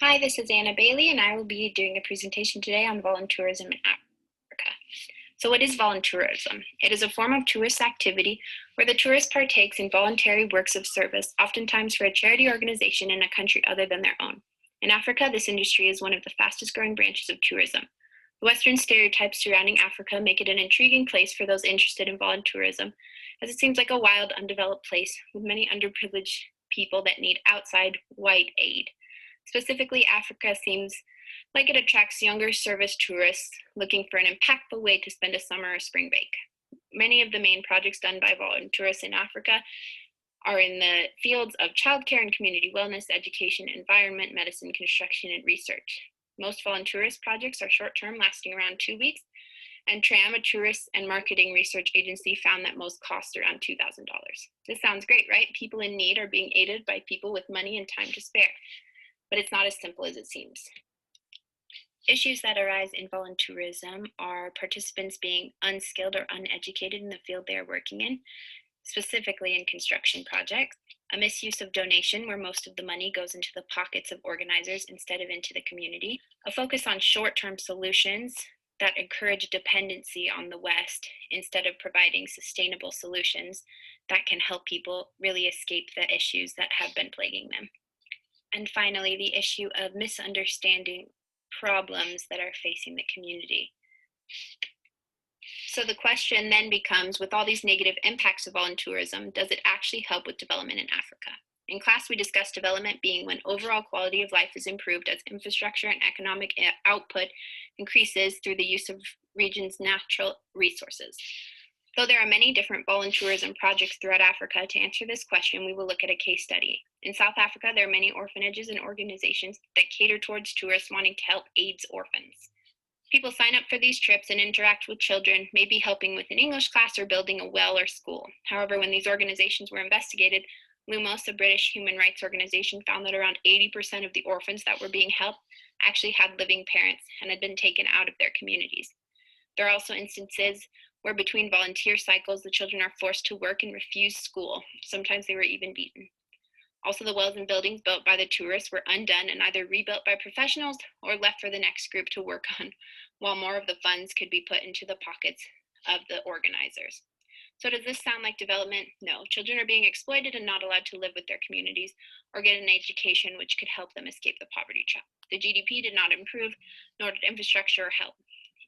Hi, this is Anna Bailey, and I will be doing a presentation today on volunteerism in Africa. So what is volunteerism? It is a form of tourist activity where the tourist partakes in voluntary works of service, oftentimes for a charity organization in a country other than their own. In Africa, this industry is one of the fastest growing branches of tourism. The Western stereotypes surrounding Africa make it an intriguing place for those interested in volunteerism, as it seems like a wild, undeveloped place with many underprivileged people that need outside white aid. Specifically, Africa seems like it attracts younger service tourists looking for an impactful way to spend a summer or spring break. Many of the main projects done by volunteers in Africa are in the fields of childcare and community wellness, education, environment, medicine, construction, and research. Most volunteerist projects are short-term, lasting around 2 weeks, and TRAM, a tourist and marketing research agency, found that most cost around $2,000. This sounds great, right? People in need are being aided by people with money and time to spare. But it's not as simple as it seems. Issues that arise in volunteerism are participants being unskilled or uneducated in the field they are working in, specifically in construction projects, a misuse of donation where most of the money goes into the pockets of organizers instead of into the community, a focus on short-term solutions that encourage dependency on the West instead of providing sustainable solutions that can help people really escape the issues that have been plaguing them. And finally, the issue of misunderstanding problems that are facing the community. So the question then becomes, with all these negative impacts of volunteerism, does it actually help with development in Africa? In class, we discussed development being when overall quality of life is improved as infrastructure and economic output increases through the use of region's natural resources. Though there are many different volunteerism projects throughout Africa, to answer this question, we will look at a case study. In South Africa, there are many orphanages and organizations that cater towards tourists wanting to help AIDS orphans. People sign up for these trips and interact with children, maybe helping with an English class or building a well or school. However, when these organizations were investigated, Lumos, a British human rights organization, found that around 80% of the orphans that were being helped actually had living parents and had been taken out of their communities. There are also instances where between volunteer cycles, the children are forced to work and refuse school. Sometimes they were even beaten. Also, the wells and buildings built by the tourists were undone and either rebuilt by professionals or left for the next group to work on, while more of the funds could be put into the pockets of the organizers. So does this sound like development? No. Children are being exploited and not allowed to live with their communities or get an education which could help them escape the poverty trap. The GDP did not improve, nor did infrastructure or health.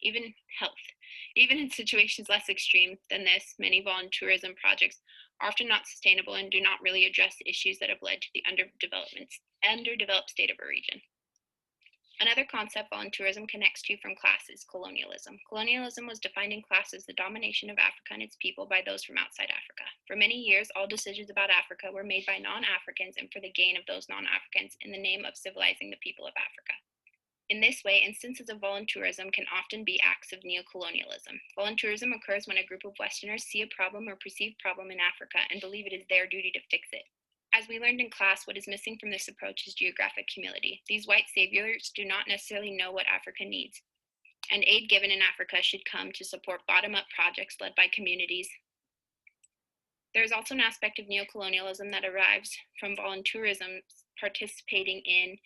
Even in situations less extreme than this, many volunteerism projects are often not sustainable and do not really address issues that have led to the underdeveloped state of a region. Another concept volunteerism connects to from class is colonialism. Colonialism was defined in class as the domination of Africa and its people by those from outside Africa. For many years, all decisions about Africa were made by non-Africans and for the gain of those non-Africans in the name of civilizing the people of Africa. In this way, instances of volunteerism can often be acts of neocolonialism. Volunteerism occurs when a group of Westerners see a problem or perceived problem in Africa and believe it is their duty to fix it. As we learned in class, what is missing from this approach is geographic humility. These white saviors do not necessarily know what Africa needs, and aid given in Africa should come to support bottom-up projects led by communities. There is also an aspect of neocolonialism that arrives from volunteerism participating in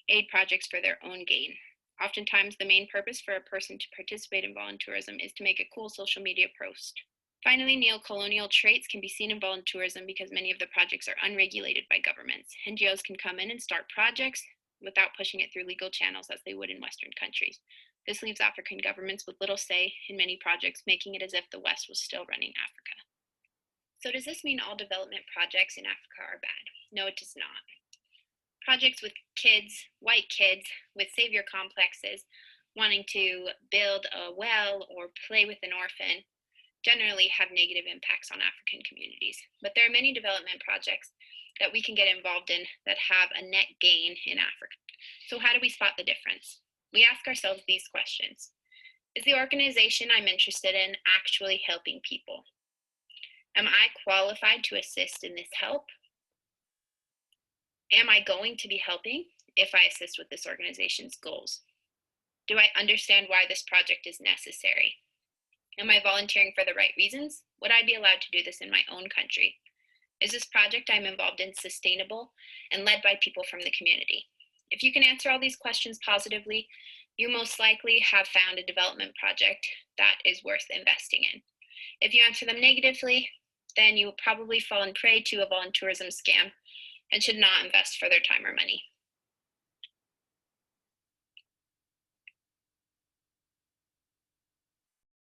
aid projects for their own gain. Oftentimes, the main purpose for a person to participate in volunteerism is to make a cool social media post. Finally, neocolonial traits can be seen in volunteerism because many of the projects are unregulated by governments. NGOs can come in and start projects without pushing it through legal channels as they would in Western countries. This leaves African governments with little say in many projects, making it as if the West was still running Africa. So does this mean all development projects in Africa are bad? No, it does not. Projects with kids, white kids, with savior complexes, wanting to build a well or play with an orphan, generally have negative impacts on African communities. But there are many development projects that we can get involved in that have a net gain in Africa. So how do we spot the difference? We ask ourselves these questions. Is the organization I'm interested in actually helping people? Am I qualified to assist in this help? Am I going to be helping if I assist with this organization's goals? Do I understand why this project is necessary? Am I volunteering for the right reasons? Would I be allowed to do this in my own country? Is this project I'm involved in sustainable and led by people from the community? If you can answer all these questions positively, you most likely have found a development project that is worth investing in. If you answer them negatively, then you will probably fall prey to a volunteerism scam and should not invest further time or money.